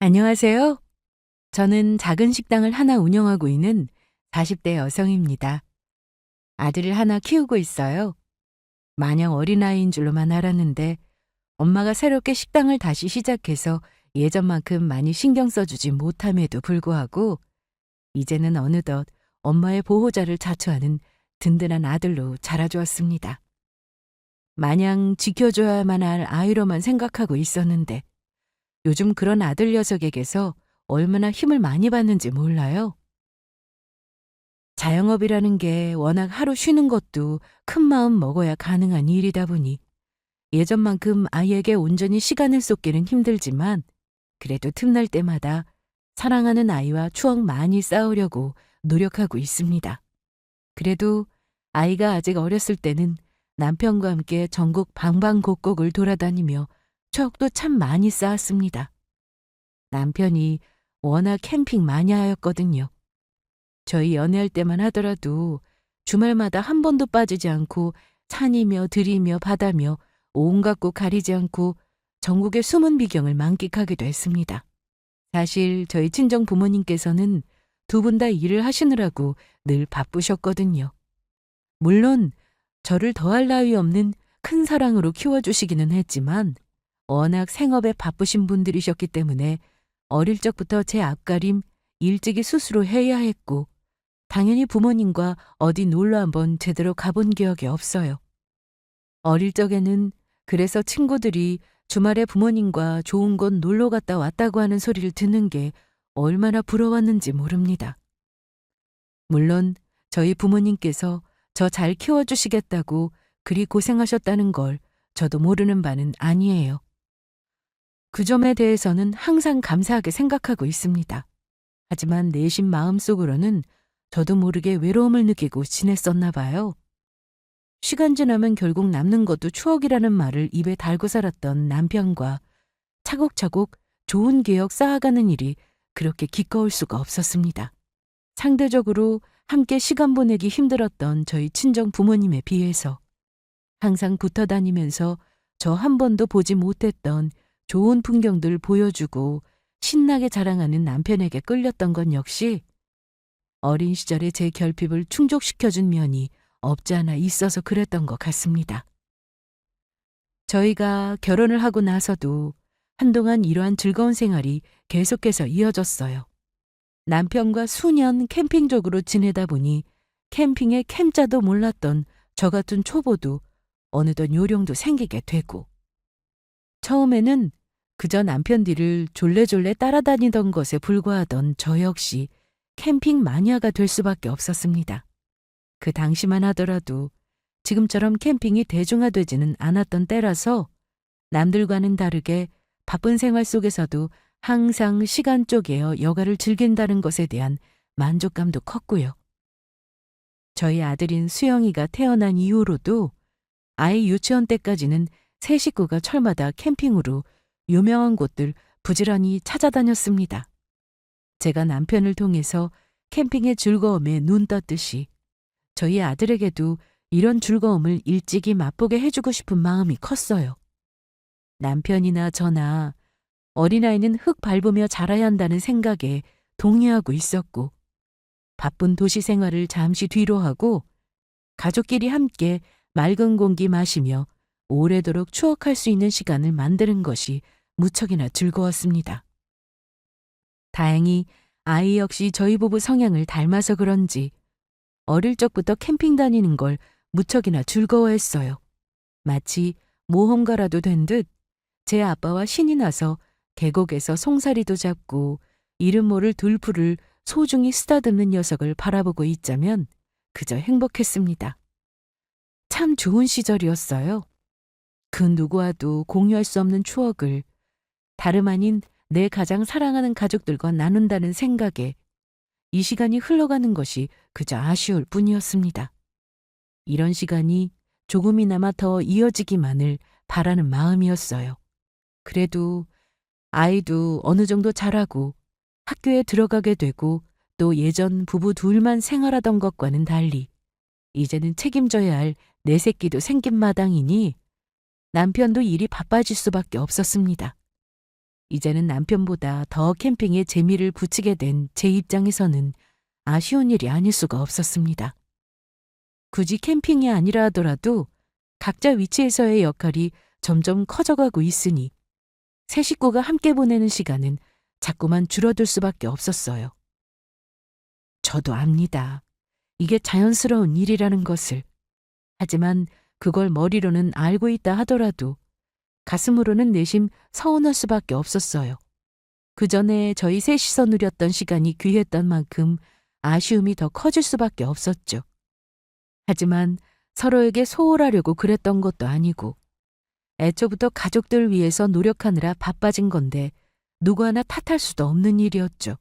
안녕하세요. 저는 작은 식당을 하나 운영하고 있는 40대 여성입니다. 아들을 하나 키우고 있어요. 마냥 어린아이인 줄로만 알았는데 엄마가 새롭게 식당을 다시 시작해서 예전만큼 많이 신경 써주지 못함에도 불구하고 이제는 어느덧 엄마의 보호자를 자처하는 든든한 아들로 자라주었습니다. 마냥 지켜줘야만 할 아이로만 생각하고 있었는데 요즘 그런 아들 녀석에게서 얼마나 힘을 많이 받는지 몰라요. 자영업이라는 게 워낙 하루 쉬는 것도 큰 마음 먹어야 가능한 일이다 보니 예전만큼 아이에게 온전히 시간을 쏟기는 힘들지만 그래도 틈날 때마다 사랑하는 아이와 추억 많이 쌓으려고 노력하고 있습니다. 그래도 아이가 아직 어렸을 때는 남편과 함께 전국 방방곡곡을 돌아다니며 추억도 참 많이 쌓았습니다. 남편이 워낙 캠핑 마니아였거든요. 저희 연애할 때만 하더라도 주말마다 한 번도 빠지지 않고 산이며 들이며 바다며 온갖 곳 가리지 않고 전국의 숨은 비경을 만끽하기도 했습니다. 사실 저희 친정 부모님께서는 두 분 다 일을 하시느라고 늘 바쁘셨거든요. 물론 저를 더할 나위 없는 큰 사랑으로 키워주시기는 했지만 워낙 생업에 바쁘신 분들이셨기 때문에 어릴 적부터 제 앞가림 일찍이 스스로 해야 했고 당연히 부모님과 어디 놀러 한번 제대로 가본 기억이 없어요. 어릴 적에는 그래서 친구들이 주말에 부모님과 좋은 곳 놀러 갔다 왔다고 하는 소리를 듣는 게 얼마나 부러웠는지 모릅니다. 물론 저희 부모님께서 저 잘 키워주시겠다고 그리 고생하셨다는 걸 저도 모르는 바는 아니에요. 그 점에 대해서는 항상 감사하게 생각하고 있습니다. 하지만 내심 마음속으로는 저도 모르게 외로움을 느끼고 지냈었나 봐요. 시간 지나면 결국 남는 것도 추억이라는 말을 입에 달고 살았던 남편과 차곡차곡 좋은 기억 쌓아가는 일이 그렇게 기꺼울 수가 없었습니다. 상대적으로 함께 시간 보내기 힘들었던 저희 친정 부모님에 비해서 항상 붙어 다니면서 저 한 번도 보지 못했던 좋은 풍경들 보여주고 신나게 자랑하는 남편에게 끌렸던 건 역시 어린 시절의 제 결핍을 충족시켜준 면이 없지 않아 있어서 그랬던 것 같습니다. 저희가 결혼을 하고 나서도 한동안 이러한 즐거운 생활이 계속해서 이어졌어요. 남편과 수년 캠핑족으로 지내다 보니 캠핑의 캠자도 몰랐던 저 같은 초보도 어느덧 요령도 생기게 되고 처음에는 그저 남편 뒤를 졸래졸래 따라다니던 것에 불과하던 저 역시 캠핑 마니아가 될 수밖에 없었습니다. 그 당시만 하더라도 지금처럼 캠핑이 대중화되지는 않았던 때라서 남들과는 다르게 바쁜 생활 속에서도 항상 시간 쪼개어 여가를 즐긴다는 것에 대한 만족감도 컸고요. 저희 아들인 수영이가 태어난 이후로도 아이 유치원 때까지는 세 식구가 철마다 캠핑으로 유명한 곳들 부지런히 찾아다녔습니다. 제가 남편을 통해서 캠핑의 즐거움에 눈 떴듯이 저희 아들에게도 이런 즐거움을 일찍이 맛보게 해주고 싶은 마음이 컸어요. 남편이나 저나 어린아이는 흙 밟으며 자라야 한다는 생각에 동의하고 있었고 바쁜 도시 생활을 잠시 뒤로 하고 가족끼리 함께 맑은 공기 마시며 오래도록 추억할 수 있는 시간을 만드는 것이 무척이나 즐거웠습니다. 다행히 아이 역시 저희 부부 성향을 닮아서 그런지 어릴 적부터 캠핑 다니는 걸 무척이나 즐거워했어요. 마치 모험가라도 된 듯 제 아빠와 신이 나서 계곡에서 송사리도 잡고 이름 모를 들풀을 소중히 쓰다듬는 녀석을 바라보고 있자면 그저 행복했습니다. 참 좋은 시절이었어요. 그 누구와도 공유할 수 없는 추억을 다름 아닌 내 가장 사랑하는 가족들과 나눈다는 생각에 이 시간이 흘러가는 것이 그저 아쉬울 뿐이었습니다. 이런 시간이 조금이나마 더 이어지기만을 바라는 마음이었어요. 그래도 아이도 어느 정도 자라고 학교에 들어가게 되고 또 예전 부부 둘만 생활하던 것과는 달리 이제는 책임져야 할 내 새끼도 생긴 마당이니 남편도 일이 바빠질 수밖에 없었습니다. 이제는 남편보다 더 캠핑에 재미를 붙이게 된 제 입장에서는 아쉬운 일이 아닐 수가 없었습니다. 굳이 캠핑이 아니라 하더라도 각자 위치에서의 역할이 점점 커져가고 있으니 세 식구가 함께 보내는 시간은 자꾸만 줄어들 수밖에 없었어요. 저도 압니다. 이게 자연스러운 일이라는 것을. 하지만 그걸 머리로는 알고 있다 하더라도 가슴으로는 내심 서운할 수밖에 없었어요. 그 전에 저희 셋이서 누렸던 시간이 귀했던 만큼 아쉬움이 더 커질 수밖에 없었죠. 하지만 서로에게 소홀하려고 그랬던 것도 아니고 애초부터 가족들 위해서 노력하느라 바빠진 건데 누구 하나 탓할 수도 없는 일이었죠.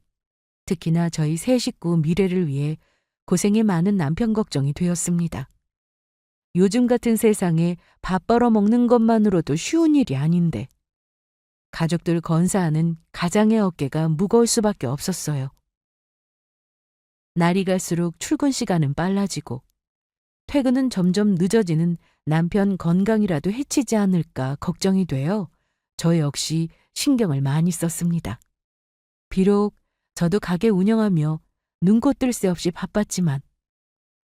특히나 저희 세 식구 미래를 위해 고생이 많은 남편 걱정이 되었습니다. 요즘 같은 세상에 밥 벌어 먹는 것만으로도 쉬운 일이 아닌데 가족들 건사하는 가장의 어깨가 무거울 수밖에 없었어요. 날이 갈수록 출근 시간은 빨라지고 퇴근은 점점 늦어지는 남편 건강이라도 해치지 않을까 걱정이 되어 저 역시 신경을 많이 썼습니다. 비록 저도 가게 운영하며 눈코 뜰 새 없이 바빴지만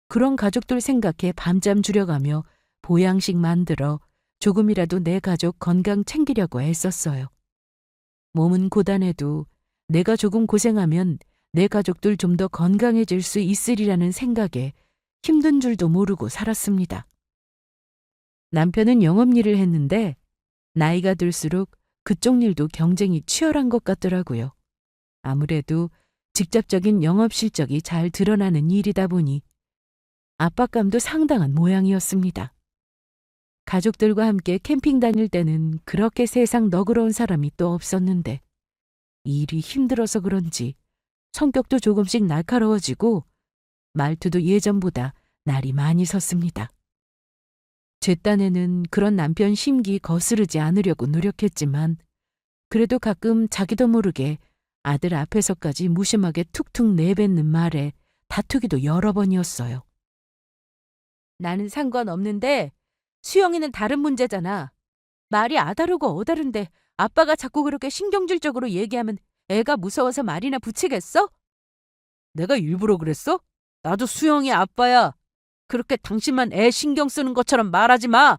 그런 가족들 생각해 밤잠 줄여가며 보양식 만들어 조금이라도 내 가족 건강 챙기려고 애썼어요. 몸은 고단해도 내가 조금 고생하면 내 가족들 좀 더 건강해질 수 있으리라는 생각에 힘든 줄도 모르고 살았습니다. 남편은 영업일을 했는데 나이가 들수록 그쪽 일도 경쟁이 치열한 것 같더라고요. 아무래도 직접적인 영업 실적이 잘 드러나는 일이다 보니 압박감도 상당한 모양이었습니다. 가족들과 함께 캠핑 다닐 때는 그렇게 세상 너그러운 사람이 또 없었는데 일이 힘들어서 그런지 성격도 조금씩 날카로워지고 말투도 예전보다 날이 많이 섰습니다. 제 딴에는 그런 남편 심기 거스르지 않으려고 노력했지만 그래도 가끔 자기도 모르게 아들 앞에서까지 무심하게 툭툭 내뱉는 말에 다투기도 여러 번이었어요. 나는 상관없는데 수영이는 다른 문제잖아. 말이 아다르고 어다른데 아빠가 자꾸 그렇게 신경질적으로 얘기하면 애가 무서워서 말이나 붙이겠어? 내가 일부러 그랬어? 나도 수영이 아빠야. 그렇게 당신만 애 신경 쓰는 것처럼 말하지 마.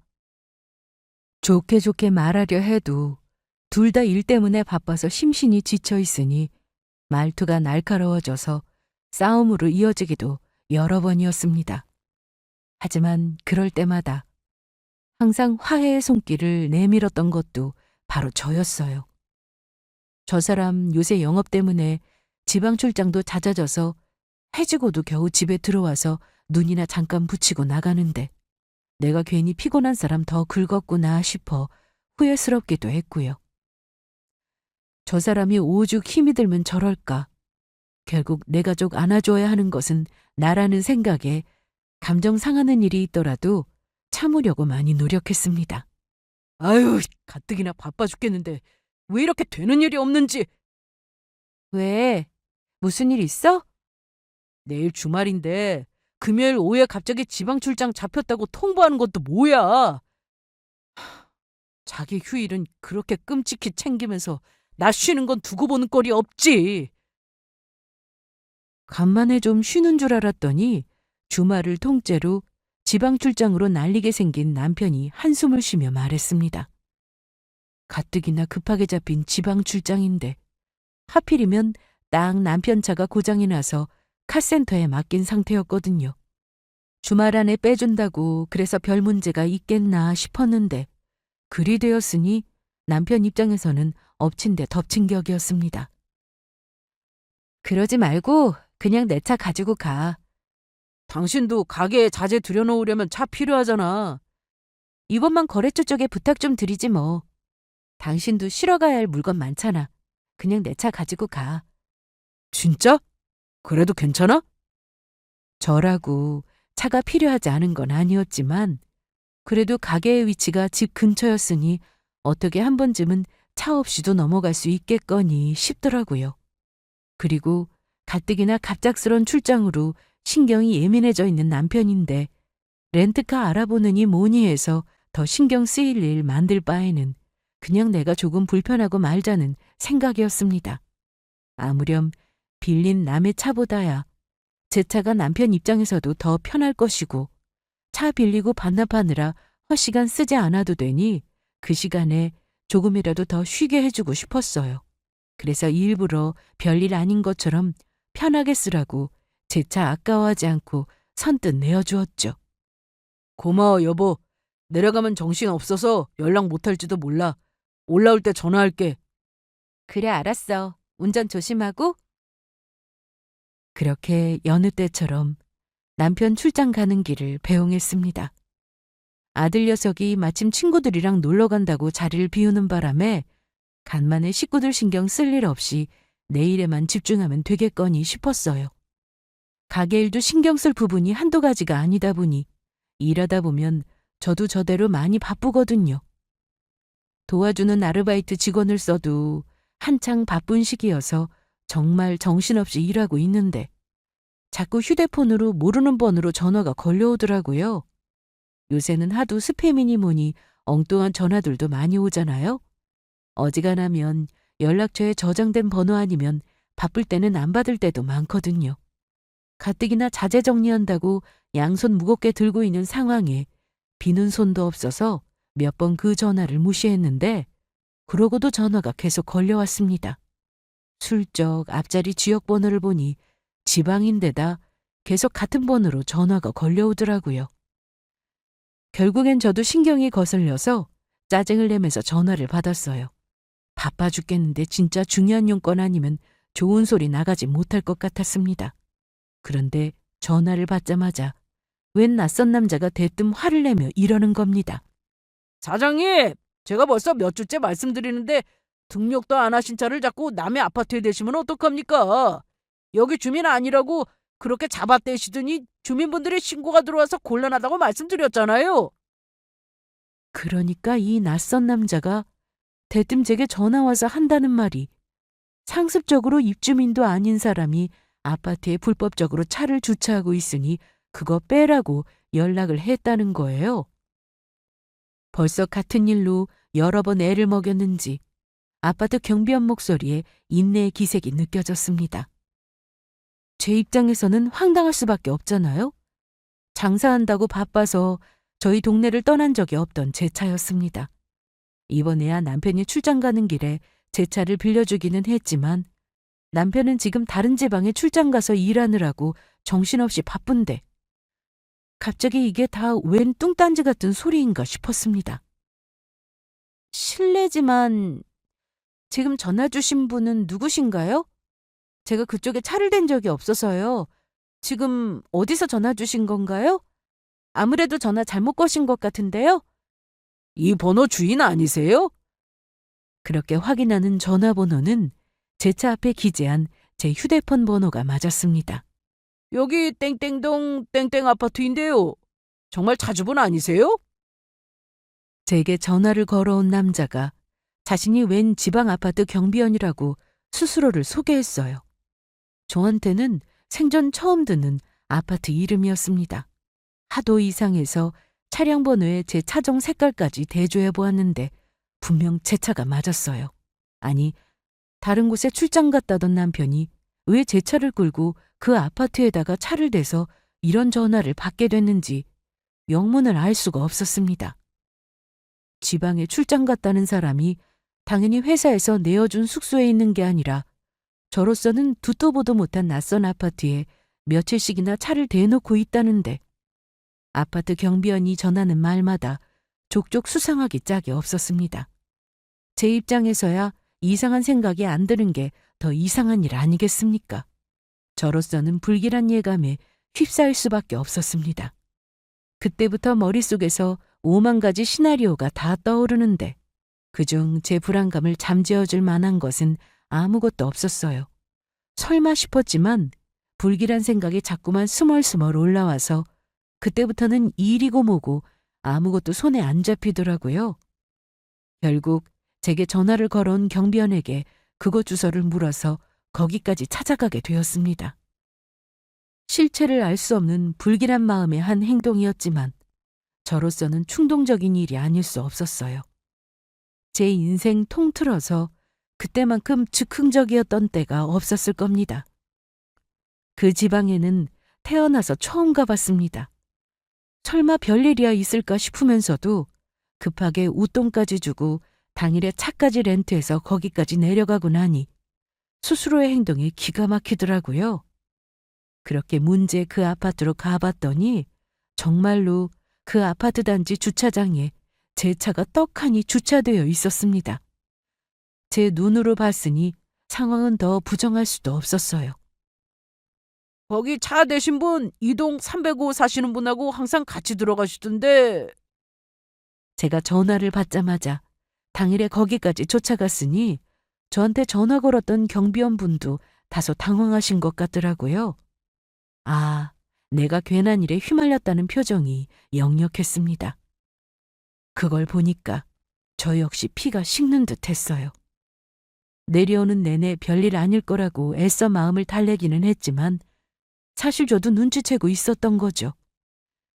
좋게 좋게 말하려 해도 둘 다 일 때문에 바빠서 심신이 지쳐 있으니 말투가 날카로워져서 싸움으로 이어지기도 여러 번이었습니다. 하지만 그럴 때마다 항상 화해의 손길을 내밀었던 것도 바로 저였어요. 저 사람 요새 영업 때문에 지방 출장도 잦아져서 해지고도 겨우 집에 들어와서 눈이나 잠깐 붙이고 나가는데 내가 괜히 피곤한 사람 더 긁었구나 싶어 후회스럽기도 했고요. 저 사람이 오죽 힘이 들면 저럴까. 결국 내 가족 안아줘야 하는 것은 나라는 생각에 감정 상하는 일이 있더라도 참으려고 많이 노력했습니다. 아유, 가뜩이나 바빠 죽겠는데 왜 이렇게 되는 일이 없는지. 왜? 무슨 일 있어? 내일 주말인데 금요일 오후에 갑자기 지방 출장 잡혔다고 통보하는 것도 뭐야. 자기 휴일은 그렇게 끔찍히 챙기면서 나 쉬는 건 두고 보는 꼴이 없지. 간만에 좀 쉬는 줄 알았더니 주말을 통째로 지방 출장으로 날리게 생긴 남편이 한숨을 쉬며 말했습니다. 가뜩이나 급하게 잡힌 지방 출장인데 하필이면 딱 남편 차가 고장이 나서 카센터에 맡긴 상태였거든요. 주말 안에 빼준다고 그래서 별 문제가 있겠나 싶었는데 그리 되었으니 남편 입장에서는 엎친 데 덮친 격이었습니다. 그러지 말고 그냥 내 차 가지고 가. 당신도 가게에 자재 들여놓으려면 차 필요하잖아. 이번만 거래처 쪽에 부탁 좀 드리지 뭐. 당신도 실어 가야 할 물건 많잖아. 그냥 내 차 가지고 가. 진짜? 그래도 괜찮아? 저라고 차가 필요하지 않은 건 아니었지만 그래도 가게의 위치가 집 근처였으니 어떻게 한 번쯤은 차 없이도 넘어갈 수 있겠거니 싶더라고요. 그리고 가뜩이나 갑작스런 출장으로 신경이 예민해져 있는 남편인데 렌트카 알아보느니 뭐니 해서 더 신경 쓰일 일 만들 바에는 그냥 내가 조금 불편하고 말자는 생각이었습니다. 아무렴 빌린 남의 차보다야 제 차가 남편 입장에서도 더 편할 것이고 차 빌리고 반납하느라 헛시간 쓰지 않아도 되니 그 시간에 조금이라도 더 쉬게 해주고 싶었어요. 그래서 일부러 별일 아닌 것처럼 편하게 쓰라고 제 차 아까워하지 않고 선뜻 내어주었죠. 고마워 여보. 내려가면 정신 없어서 연락 못할지도 몰라. 올라올 때 전화할게. 그래 알았어. 운전 조심하고. 그렇게 여느 때처럼 남편 출장 가는 길을 배웅했습니다. 아들 녀석이 마침 친구들이랑 놀러 간다고 자리를 비우는 바람에 간만에 식구들 신경 쓸 일 없이 내 일에만 집중하면 되겠거니 싶었어요. 가게 일도 신경 쓸 부분이 한두 가지가 아니다 보니 일하다 보면 저도 저대로 많이 바쁘거든요. 도와주는 아르바이트 직원을 써도 한창 바쁜 시기여서 정말 정신없이 일하고 있는데 자꾸 휴대폰으로 모르는 번호로 전화가 걸려오더라고요. 요새는 하도 스팸이니 뭐니 엉뚱한 전화들도 많이 오잖아요. 어지간하면 연락처에 저장된 번호 아니면 바쁠 때는 안 받을 때도 많거든요. 가뜩이나 자재 정리한다고 양손 무겁게 들고 있는 상황에 비는 손도 없어서 몇 번 그 전화를 무시했는데 그러고도 전화가 계속 걸려왔습니다. 슬쩍 앞자리 지역번호를 보니 지방인데다 계속 같은 번호로 전화가 걸려오더라고요. 결국엔 저도 신경이 거슬려서 짜증을 내면서 전화를 받았어요. 바빠 죽겠는데 진짜 중요한 용건 아니면 좋은 소리 나가지 못할 것 같았습니다. 그런데 전화를 받자마자 웬 낯선 남자가 대뜸 화를 내며 이러는 겁니다. 사장님, 제가 벌써 몇 주째 말씀드리는데 등록도 안 하신 차를 자꾸 남의 아파트에 대시면 어떡합니까? 여기 주민 아니라고 그렇게 잡아떼시더니 주민분들의 신고가 들어와서 곤란하다고 말씀드렸잖아요. 그러니까 이 낯선 남자가 대뜸 제게 전화와서 한다는 말이 상습적으로 입주민도 아닌 사람이 아파트에 불법적으로 차를 주차하고 있으니 그거 빼라고 연락을 했다는 거예요. 벌써 같은 일로 여러 번 애를 먹였는지 아파트 경비원 목소리에 인내의 기색이 느껴졌습니다. 제 입장에서는 황당할 수밖에 없잖아요. 장사한다고 바빠서 저희 동네를 떠난 적이 없던 제 차였습니다. 이번에야 남편이 출장 가는 길에 제 차를 빌려주기는 했지만 남편은 지금 다른 지방에 출장 가서 일하느라고 정신없이 바쁜데 갑자기 이게 다 웬 뚱딴지 같은 소리인가 싶었습니다. 실례지만 지금 전화 주신 분은 누구신가요? 제가 그쪽에 차를 댄 적이 없어서요. 지금 어디서 전화 주신 건가요? 아무래도 전화 잘못 거신 것 같은데요? 이 번호 주인 아니세요? 그렇게 확인하는 전화번호는 제 차 앞에 기재한 제 휴대폰 번호가 맞았습니다. 여기 땡땡동 땡땡 아파트인데요. 정말 자주분 아니세요? 제게 전화를 걸어온 남자가 자신이 웬 지방 아파트 경비원이라고 스스로를 소개했어요. 저한테는 생전 처음 듣는 아파트 이름이었습니다. 하도 이상해서 차량 번호에 제 차종 색깔까지 대조해 보았는데 분명 제 차가 맞았어요. 아니, 다른 곳에 출장 갔다던 남편이 왜 제 차를 끌고 그 아파트에다가 차를 대서 이런 전화를 받게 됐는지 영문을 알 수가 없었습니다. 지방에 출장 갔다는 사람이 당연히 회사에서 내어준 숙소에 있는 게 아니라 저로서는 듣도 보도 못한 낯선 아파트에 며칠씩이나 차를 대놓고 있다는데 아파트 경비원이 전하는 말마다 족족 수상하기 짝이 없었습니다. 제 입장에서야 이상한 생각이 안 드는 게 더 이상한 일 아니겠습니까? 저로서는 불길한 예감에 휩싸일 수밖에 없었습니다. 그때부터 머릿속에서 5만 가지 시나리오가 다 떠오르는데 그중 제 불안감을 잠재워줄 만한 것은 아무것도 없었어요. 설마 싶었지만 불길한 생각이 자꾸만 스멀스멀 올라와서 그때부터는 일이고 뭐고 아무것도 손에 안 잡히더라고요. 결국 제게 전화를 걸어온 경비원에게 그곳 주소를 물어서 거기까지 찾아가게 되었습니다. 실체를 알 수 없는 불길한 마음의 한 행동이었지만 저로서는 충동적인 일이 아닐 수 없었어요. 제 인생 통틀어서 그때만큼 즉흥적이었던 때가 없었을 겁니다. 그 지방에는 태어나서 처음 가봤습니다. 설마 별일이야 있을까 싶으면서도 급하게 웃돈까지 주고 당일에 차까지 렌트해서 거기까지 내려가고 나니 스스로의 행동이 기가 막히더라고요. 그렇게 문제 그 아파트로 가봤더니 정말로 그 아파트 단지 주차장에 제 차가 떡하니 주차되어 있었습니다. 제 눈으로 봤으니 상황은 더 부정할 수도 없었어요. 거기 차 대신 분 이동 305 사시는 분하고 항상 같이 들어가시던데. 제가 전화를 받자마자 당일에 거기까지 쫓아갔으니 저한테 전화 걸었던 경비원 분도 다소 당황하신 것 같더라고요. 아, 내가 괜한 일에 휘말렸다는 표정이 역력했습니다. 그걸 보니까 저 역시 피가 식는 듯 했어요. 내려오는 내내 별일 아닐 거라고 애써 마음을 달래기는 했지만 사실 저도 눈치채고 있었던 거죠.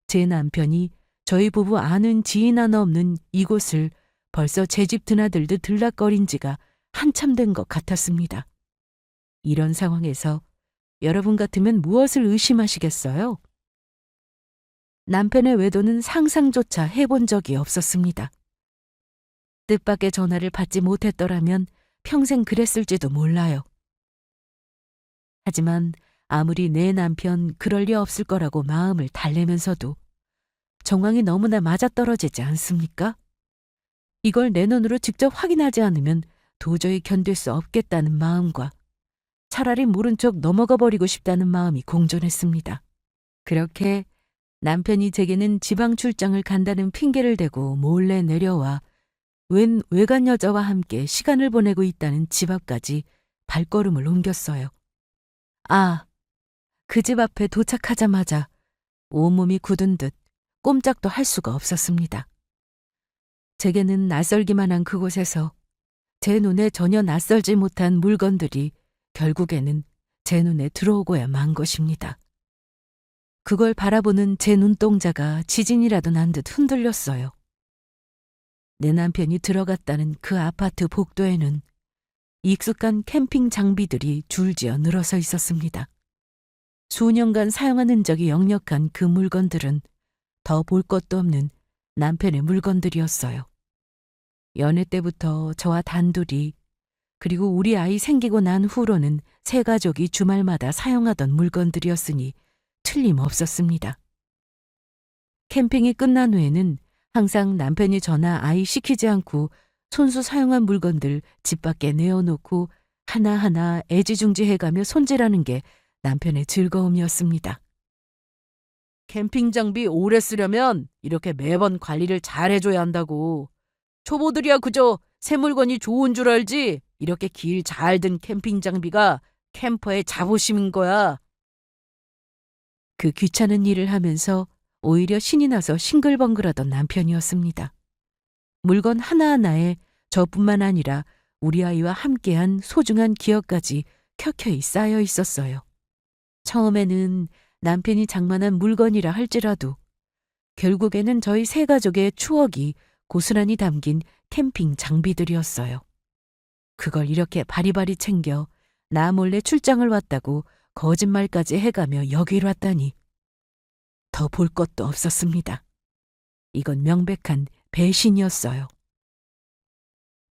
제 남편이 저희 부부 아는 지인 하나 없는 이곳을 벌써 제 집 드나들듯 들락거린 지가 한참 된 것 같았습니다. 이런 상황에서 여러분 같으면 무엇을 의심하시겠어요? 남편의 외도는 상상조차 해본 적이 없었습니다. 뜻밖의 전화를 받지 못했더라면 평생 그랬을지도 몰라요. 하지만 아무리 내 남편 그럴 리 없을 거라고 마음을 달래면서도 정황이 너무나 맞아떨어지지 않습니까? 이걸 내 눈으로 직접 확인하지 않으면 도저히 견딜 수 없겠다는 마음과 차라리 모른 척 넘어가 버리고 싶다는 마음이 공존했습니다. 그렇게 남편이 제게는 지방 출장을 간다는 핑계를 대고 몰래 내려와 웬 외간 여자와 함께 시간을 보내고 있다는 집 앞까지 발걸음을 옮겼어요. 아, 그 집 앞에 도착하자마자 온몸이 굳은 듯 꼼짝도 할 수가 없었습니다. 제게는 낯설기만 한 그곳에서 제 눈에 전혀 낯설지 못한 물건들이 결국에는 제 눈에 들어오고야 만 것입니다. 그걸 바라보는 제 눈동자가 지진이라도 난 듯 흔들렸어요. 내 남편이 들어갔다는 그 아파트 복도에는 익숙한 캠핑 장비들이 줄지어 늘어서 있었습니다. 수년간 사용한 흔적이 역력한 그 물건들은 더 볼 것도 없는 남편의 물건들이었어요. 연애 때부터 저와 단둘이 그리고 우리 아이 생기고 난 후로는 세 가족이 주말마다 사용하던 물건들이었으니 틀림없었습니다. 캠핑이 끝난 후에는 항상 남편이 저나 아이 시키지 않고 손수 사용한 물건들 집 밖에 내어놓고 하나하나 애지중지해가며 손질하는 게 남편의 즐거움이었습니다. 캠핑 장비 오래 쓰려면 이렇게 매번 관리를 잘 해줘야 한다고. 초보들이야 그저 새 물건이 좋은 줄 알지 이렇게 길 잘 든 캠핑 장비가 캠퍼의 자부심인 거야. 그 귀찮은 일을 하면서 오히려 신이 나서 싱글벙글하던 남편이었습니다. 물건 하나하나에 저뿐만 아니라 우리 아이와 함께한 소중한 기억까지 켜켜이 쌓여 있었어요. 처음에는 남편이 장만한 물건이라 할지라도 결국에는 저희 세 가족의 추억이 고스란히 담긴 캠핑 장비들이었어요. 그걸 이렇게 바리바리 챙겨 나 몰래 출장을 왔다고 거짓말까지 해가며 여길 왔다니 더 볼 것도 없었습니다. 이건 명백한 배신이었어요.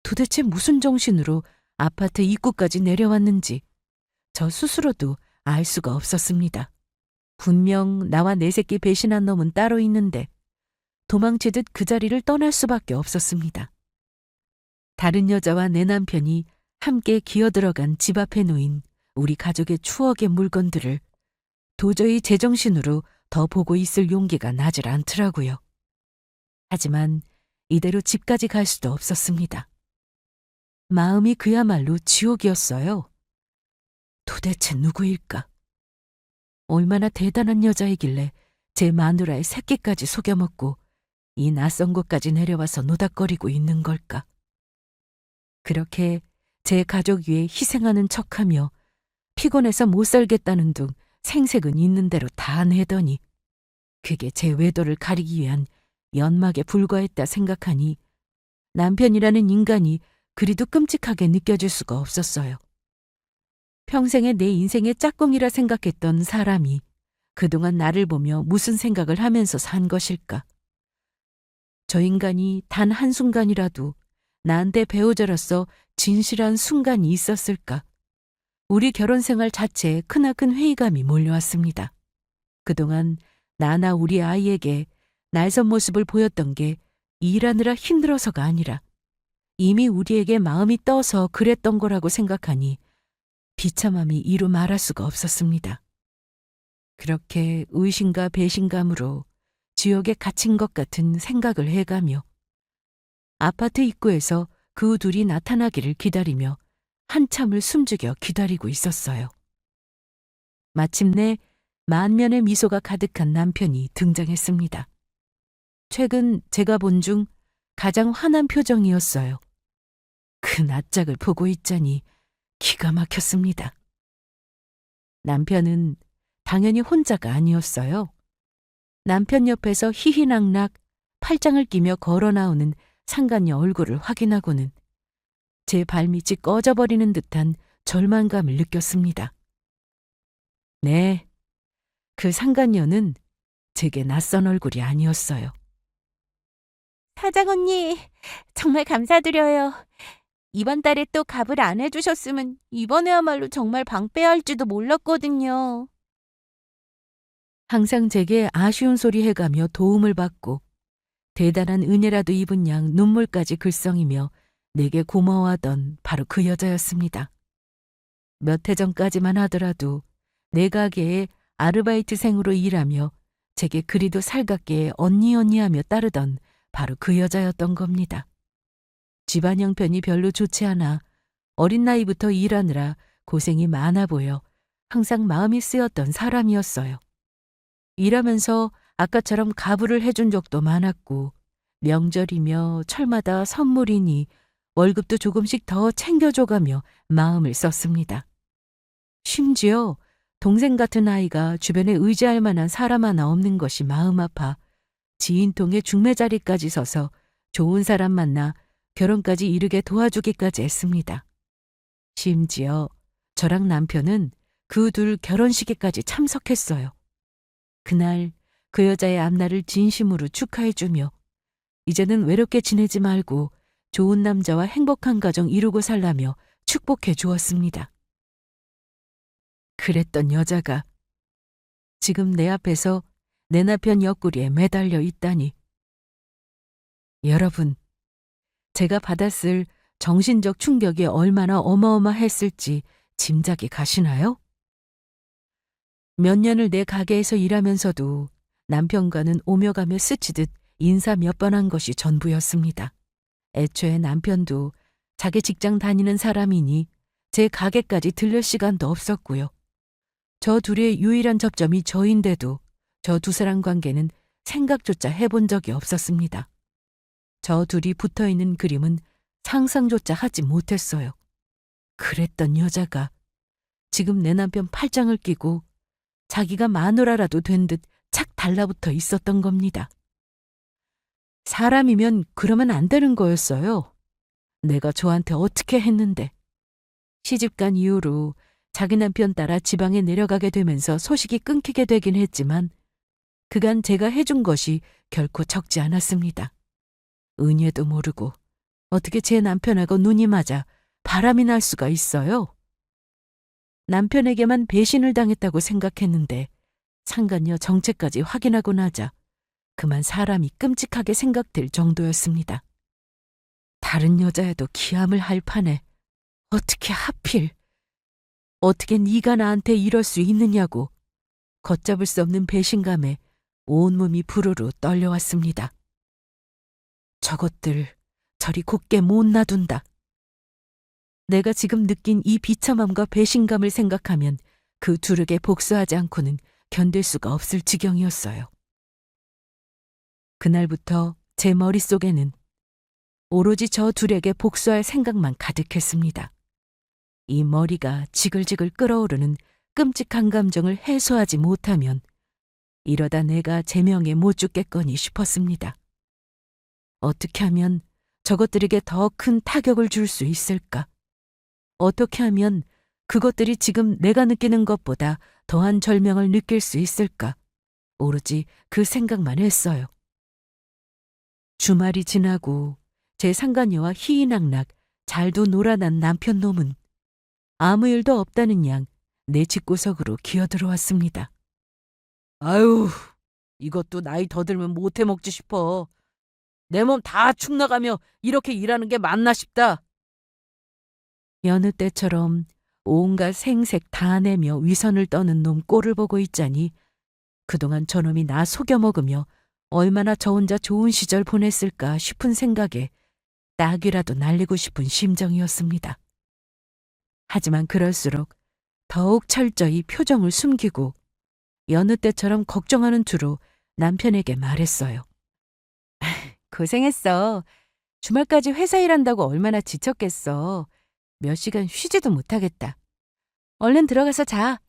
도대체 무슨 정신으로 아파트 입구까지 내려왔는지 저 스스로도 알 수가 없었습니다. 분명 나와 내 새끼 배신한 놈은 따로 있는데 도망치듯 그 자리를 떠날 수밖에 없었습니다. 다른 여자와 내 남편이 함께 기어들어간 집 앞에 놓인 우리 가족의 추억의 물건들을 도저히 제정신으로 더 보고 있을 용기가 나질 않더라고요. 하지만 이대로 집까지 갈 수도 없었습니다. 마음이 그야말로 지옥이었어요. 도대체 누구일까? 얼마나 대단한 여자이길래 제 마누라의 새끼까지 속여먹고 이 낯선 곳까지 내려와서 노닥거리고 있는 걸까? 그렇게 제 가족 위해 희생하는 척하며 피곤해서 못 살겠다는 둥 생색은 있는 대로 다 내더니 그게 제 외도를 가리기 위한 연막에 불과했다 생각하니 남편이라는 인간이 그리도 끔찍하게 느껴질 수가 없었어요. 평생에 내 인생의 짝꿍이라 생각했던 사람이 그동안 나를 보며 무슨 생각을 하면서 산 것일까? 저 인간이 단 한순간이라도 나한테 배우자로서 진실한 순간이 있었을까? 우리 결혼 생활 자체에 크나큰 회의감이 몰려왔습니다. 그동안 나나 우리 아이에게 날선 모습을 보였던 게 일하느라 힘들어서가 아니라 이미 우리에게 마음이 떠서 그랬던 거라고 생각하니 비참함이 이루 말할 수가 없었습니다. 그렇게 의심과 배신감으로 지옥에 갇힌 것 같은 생각을 해가며 아파트 입구에서 그 둘이 나타나기를 기다리며 한참을 숨죽여 기다리고 있었어요. 마침내 만면의 미소가 가득한 남편이 등장했습니다. 최근 제가 본 중 가장 환한 표정이었어요. 그 낯짝을 보고 있자니 기가 막혔습니다. 남편은 당연히 혼자가 아니었어요. 남편 옆에서 희희낙낙 팔짱을 끼며 걸어 나오는 상간녀 얼굴을 확인하고는 제 발밑이 꺼져버리는 듯한 절망감을 느꼈습니다. 네, 그 상간녀는 제게 낯선 얼굴이 아니었어요. 사장 언니, 정말 감사드려요. 이번 달에 또 값을 안 해주셨으면 이번에야말로 정말 방 빼야 할지도 몰랐거든요. 항상 제게 아쉬운 소리 해가며 도움을 받고 대단한 은혜라도 입은 양 눈물까지 글썽이며 내게 고마워하던 바로 그 여자였습니다. 몇 해 전까지만 하더라도 내 가게에 아르바이트생으로 일하며 제게 그리도 살갑게 언니 하며 따르던 바로 그 여자였던 겁니다. 집안 형편이 별로 좋지 않아 어린 나이부터 일하느라 고생이 많아 보여 항상 마음이 쓰였던 사람이었어요. 일하면서 아까처럼 가부를 해준 적도 많았고 명절이며 철마다 선물이니 월급도 조금씩 더 챙겨줘가며 마음을 썼습니다. 심지어 동생 같은 아이가 주변에 의지할 만한 사람 하나 없는 것이 마음 아파 지인통에 중매자리까지 서서 좋은 사람 만나 결혼까지 이르게 도와주기까지 했습니다. 심지어 저랑 남편은 그 둘 결혼식에까지 참석했어요. 그날 그 여자의 앞날을 진심으로 축하해주며 이제는 외롭게 지내지 말고 좋은 남자와 행복한 가정 이루고 살라며 축복해 주었습니다. 그랬던 여자가 지금 내 앞에서 내 남편 옆구리에 매달려 있다니. 여러분, 제가 받았을 정신적 충격이 얼마나 어마어마했을지 짐작이 가시나요? 몇 년을 내 가게에서 일하면서도 남편과는 오며 가며 스치듯 인사 몇 번 한 것이 전부였습니다. 애초에 남편도 자기 직장 다니는 사람이니 제 가게까지 들를 시간도 없었고요. 저 둘의 유일한 접점이 저인데도 저 두 사람 관계는 생각조차 해본 적이 없었습니다. 저 둘이 붙어있는 그림은 상상조차 하지 못했어요. 그랬던 여자가 지금 내 남편 팔짱을 끼고 자기가 마누라라도 된 듯 착 달라붙어 있었던 겁니다. 사람이면 그러면 안 되는 거였어요. 내가 저한테 어떻게 했는데. 시집간 이후로 자기 남편 따라 지방에 내려가게 되면서 소식이 끊기게 되긴 했지만 그간 제가 해준 것이 결코 적지 않았습니다. 은혜도 모르고 어떻게 제 남편하고 눈이 맞아 바람이 날 수가 있어요? 남편에게만 배신을 당했다고 생각했는데 상간녀 정체까지 확인하고 나자 그만 사람이 끔찍하게 생각될 정도였습니다. 다른 여자애도 기함을 할 판에 어떻게 하필, 어떻게 네가 나한테 이럴 수 있느냐고 걷잡을 수 없는 배신감에 온몸이 부르르 떨려왔습니다. 저것들 저리 곱게 못 놔둔다. 내가 지금 느낀 이 비참함과 배신감을 생각하면 그 둘에게 복수하지 않고는 견딜 수가 없을 지경이었어요. 그날부터 제 머릿속에는 오로지 저 둘에게 복수할 생각만 가득했습니다. 이 머리가 지글지글 끓어오르는 끔찍한 감정을 해소하지 못하면 이러다 내가 제명에 못 죽겠거니 싶었습니다. 어떻게 하면 저것들에게 더 큰 타격을 줄 수 있을까? 어떻게 하면 그것들이 지금 내가 느끼는 것보다 더한 절명을 느낄 수 있을까? 오로지 그 생각만 했어요. 주말이 지나고 제 상간녀와 희희낙낙 잘도 놀아난 남편 놈은 아무 일도 없다는 양 내 집구석으로 기어들어왔습니다. 아유, 이것도 나이 더 들면 못해 먹지 싶어. 내 몸 다 축 나가며 이렇게 일하는 게 맞나 싶다. 여느 때처럼 온갖 생색 다 내며 위선을 떠는 놈 꼴을 보고 있자니 그동안 저놈이 나 속여 먹으며 얼마나 저 혼자 좋은 시절 보냈을까 싶은 생각에 딱이라도 날리고 싶은 심정이었습니다. 하지만 그럴수록 더욱 철저히 표정을 숨기고 여느 때처럼 걱정하는 투로 남편에게 말했어요. 고생했어. 주말까지 회사 일한다고 얼마나 지쳤겠어. 몇 시간 쉬지도 못하겠다. 얼른 들어가서 자.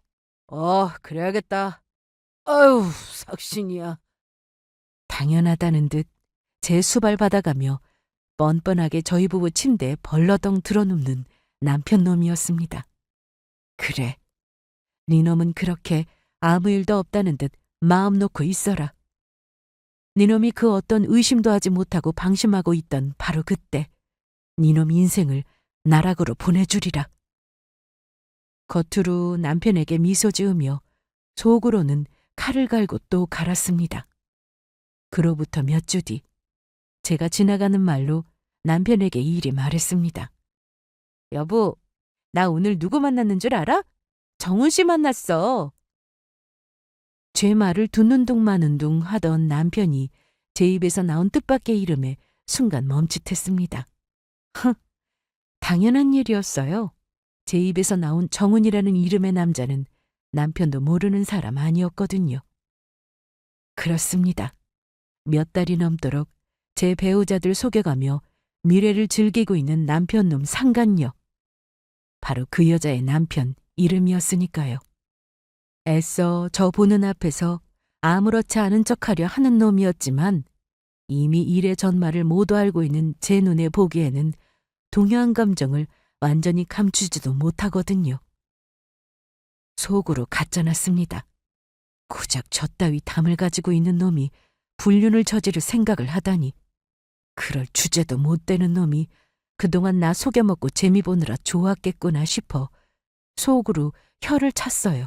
그래야겠다. 아유, 삭신이야. 당연하다는 듯 제 수발 받아가며 뻔뻔하게 저희 부부 침대에 벌러덩 들어눕는 남편 놈이었습니다. 그래, 네 놈은 그렇게 아무 일도 없다는 듯 마음 놓고 있어라. 네 놈이 그 어떤 의심도 하지 못하고 방심하고 있던 바로 그때 네 놈 인생을 나락으로 보내주리라. 겉으로 남편에게 미소 지으며 속으로는 칼을 갈고 또 갈았습니다. 그로부터 몇 주 뒤 제가 지나가는 말로 남편에게 이리 말했습니다. 여보, 나 오늘 누구 만났는 줄 알아? 정훈 씨 만났어. 제 말을 듣는 둥 마는 둥 하던 남편이 제 입에서 나온 뜻밖의 이름에 순간 멈칫했습니다. 당연한 일이었어요. 제 입에서 나온 정훈이라는 이름의 남자는 남편도 모르는 사람 아니었거든요. 그렇습니다. 몇 달이 넘도록 제 배우자들 속여가며 미래를 즐기고 있는 남편놈 상간녀. 바로 그 여자의 남편 이름이었으니까요. 애써 저 보는 앞에서 아무렇지 않은 척하려 하는 놈이었지만 이미 일의 전말을 모두 알고 있는 제 눈에 보기에는 동요한 감정을 완전히 감추지도 못하거든요. 속으로 갖져놨습니다. 고작 저 따위 담을 가지고 있는 놈이 불륜을 저지를 생각을 하다니. 그럴 주제도 못 되는 놈이 그동안 나 속여먹고 재미 보느라 좋았겠구나 싶어 속으로 혀를 찼어요.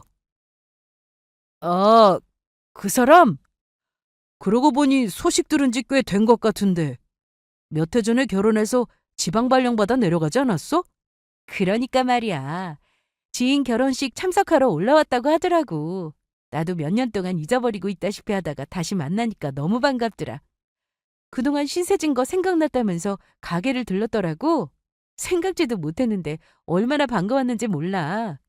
그 사람? 그러고 보니 소식 들은 지 꽤 된 것 같은데 몇 해 전에 결혼해서 지방 발령받아 내려가지 않았어? 그러니까 말이야. 지인 결혼식 참석하러 올라왔다고 하더라고. 나도 몇 년 동안 잊어버리고 있다시피 하다가 다시 만나니까 너무 반갑더라. 그동안 신세진 거 생각났다면서 가게를 들렀더라고. 생각지도 못했는데 얼마나 반가웠는지 몰라.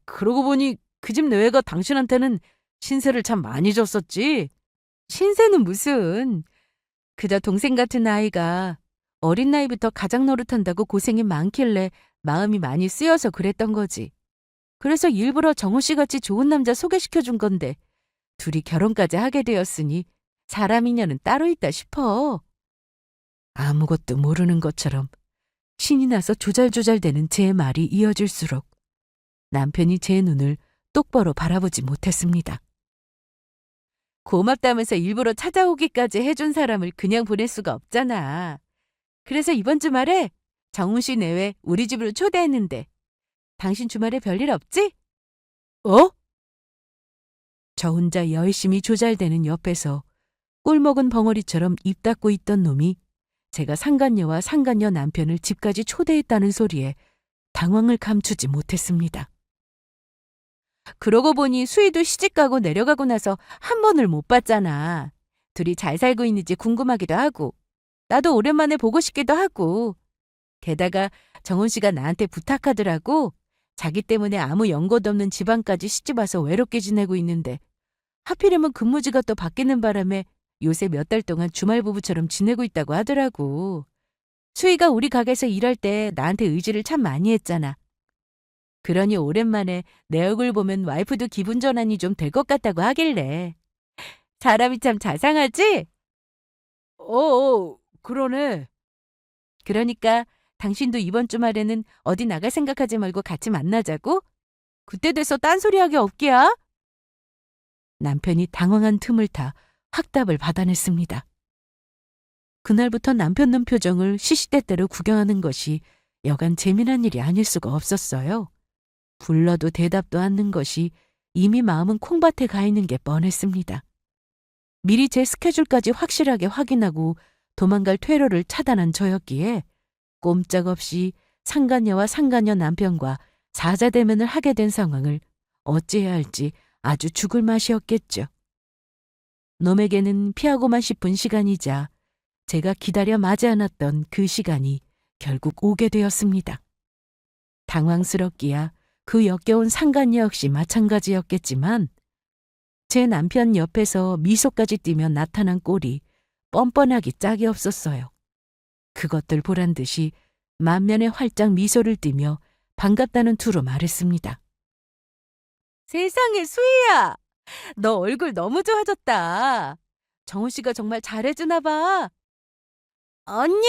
그러고 보니 그 집 내외가 당신한테는 신세를 참 많이 줬었지. 신세는 무슨. 그저 동생 같은 아이가 어린 나이부터 가장 노릇한다고 고생이 많길래 마음이 많이 쓰여서 그랬던 거지. 그래서 일부러 정우 씨 같이 좋은 남자 소개시켜준 건데 둘이 결혼까지 하게 되었으니 사람 인연은 따로 있다 싶어. 아무것도 모르는 것처럼 신이 나서 조잘조잘대는 제 말이 이어질수록 남편이 제 눈을 똑바로 바라보지 못했습니다. 고맙다면서 일부러 찾아오기까지 해준 사람을 그냥 보낼 수가 없잖아. 그래서 이번 주말에 정훈 씨 내외 우리 집으로 초대했는데 당신 주말에 별일 없지? 저 혼자 열심히 조잘대는 옆에서 꿀먹은 벙어리처럼 입 닫고 있던 놈이 제가 상간녀와 상간녀 남편을 집까지 초대했다는 소리에 당황을 감추지 못했습니다. 그러고 보니 수희도 시집가고 내려가고 나서 한 번을 못 봤잖아. 둘이 잘 살고 있는지 궁금하기도 하고 나도 오랜만에 보고 싶기도 하고 게다가 정훈 씨가 나한테 부탁하더라고. 자기 때문에 아무 연고도 없는 지방까지 시집와서 외롭게 지내고 있는데 하필이면 근무지가 또 바뀌는 바람에 요새 몇 달 동안 주말 부부처럼 지내고 있다고 하더라고. 수희가 우리 가게에서 일할 때 나한테 의지를 참 많이 했잖아. 그러니 오랜만에 내 얼굴 보면 와이프도 기분 전환이 좀 될 것 같다고 하길래. 사람이 참 자상하지? 그러네. 그러니까 당신도 이번 주말에는 어디 나갈 생각하지 말고 같이 만나자고? 그때 돼서 딴소리하기 없기야. 남편이 당황한 틈을 타 확답을 받아냈습니다. 그날부터 남편 눈 표정을 시시때때로 구경하는 것이 여간 재미난 일이 아닐 수가 없었어요. 불러도 대답도 않는 것이 이미 마음은 콩밭에 가 있는 게 뻔했습니다. 미리 제 스케줄까지 확실하게 확인하고 도망갈 퇴로를 차단한 저였기에 꼼짝없이 상간녀와 상간녀 남편과 사자대면을 하게 된 상황을 어찌해야 할지 아주 죽을 맛이었겠죠. 놈에게는 피하고만 싶은 시간이자 제가 기다려 마지 않았던 그 시간이 결국 오게 되었습니다. 당황스럽기야 그 역겨운 상간녀 역시 마찬가지였겠지만 제 남편 옆에서 미소까지 띠며 나타난 꼴이 뻔뻔하기 짝이 없었어요. 그것들 보란 듯이 만면에 활짝 미소를 띠며 반갑다는 투로 말했습니다. 세상에, 수희야. 너 얼굴 너무 좋아졌다. 정우 씨가 정말 잘해주나 봐. 언니,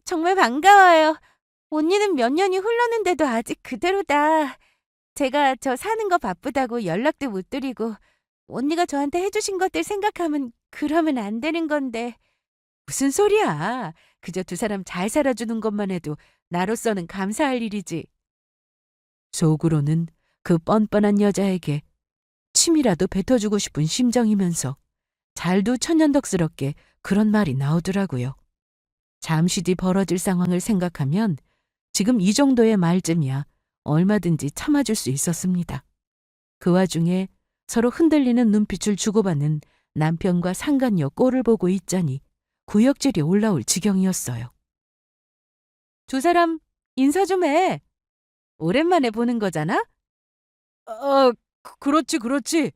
정말 반가워요. 언니는 몇 년이 흘렀는데도 아직 그대로다. 제가 저 사는 거 바쁘다고 연락도 못 드리고 언니가 저한테 해주신 것들 생각하면 그러면 안 되는 건데. 무슨 소리야. 그저 두 사람 잘 살아주는 것만 해도 나로서는 감사할 일이지. 속으로는 그 뻔뻔한 여자에게 침이라도 뱉어주고 싶은 심정이면서 잘도 천연덕스럽게 그런 말이 나오더라고요. 잠시 뒤 벌어질 상황을 생각하면 지금 이 정도의 말쯤이야 얼마든지 참아줄 수 있었습니다. 그 와중에 서로 흔들리는 눈빛을 주고받는 남편과 상간녀 꼴을 보고 있자니 구역질이 올라올 지경이었어요. 두 사람 인사 좀 해. 오랜만에 보는 거잖아? 그렇지, 그렇지.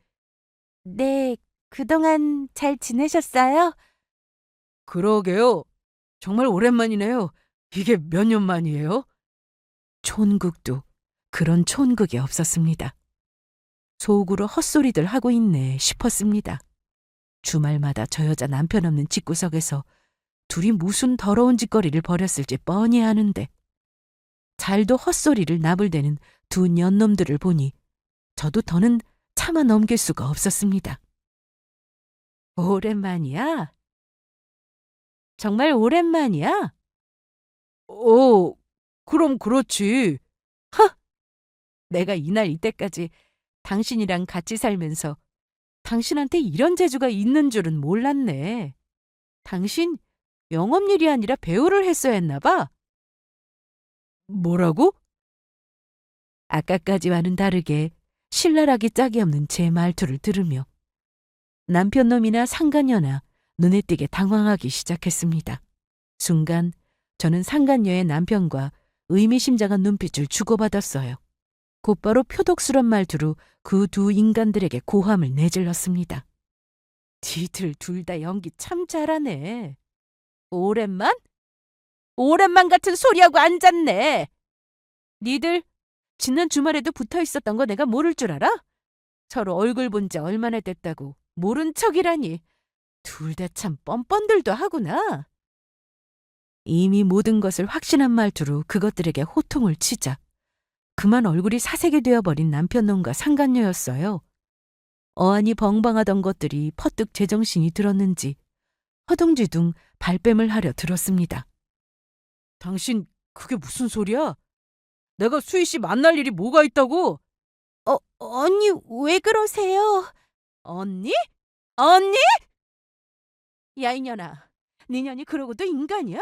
네, 그동안 잘 지내셨어요? 그러게요. 정말 오랜만이네요. 이게 몇 년 만이에요? 촌극도 그런 촌극이 없었습니다. 속으로 헛소리들 하고 있네 싶었습니다. 주말마다 저 여자 남편 없는 집구석에서 둘이 무슨 더러운 짓거리를 벌였을지 뻔히 아는데 잘도 헛소리를 나불대는 두 년놈들을 보니 저도 더는 참아 넘길 수가 없었습니다. 오랜만이야? 정말 오랜만이야? 그럼 그렇지. 내가 이날 이때까지 당신이랑 같이 살면서 당신한테 이런 재주가 있는 줄은 몰랐네. 당신 영업일이 아니라 배우를 했어야 했나 봐. 뭐라고? 아까까지와는 다르게 신랄하기 짝이 없는 제 말투를 들으며 남편놈이나 상간녀나 눈에 띄게 당황하기 시작했습니다. 순간 저는 상간녀의 남편과 의미심장한 눈빛을 주고받았어요. 곧바로 표독스런 말투로 그 두 인간들에게 고함을 내질렀습니다. 지들 둘 다 연기 참 잘하네. 오랜만? 오랜만 같은 소리하고 앉았네. 니들 지난 주말에도 붙어 있었던 거 내가 모를 줄 알아? 서로 얼굴 본 지 얼마나 됐다고 모른 척이라니. 둘 다 참 뻔뻔들도 하구나. 이미 모든 것을 확신한 말투로 그것들에게 호통을 치자 그만 얼굴이 사색이 되어버린 남편놈과 상간녀였어요. 어안이 벙벙하던 것들이 퍼뜩 제정신이 들었는지 허둥지둥 발뺌을 하려 들었습니다. 당신 그게 무슨 소리야? 내가 수희 씨 만날 일이 뭐가 있다고? 언니, 왜 그러세요? 언니? 언니? 야 이년아, 네 년이 그러고도 인간이야?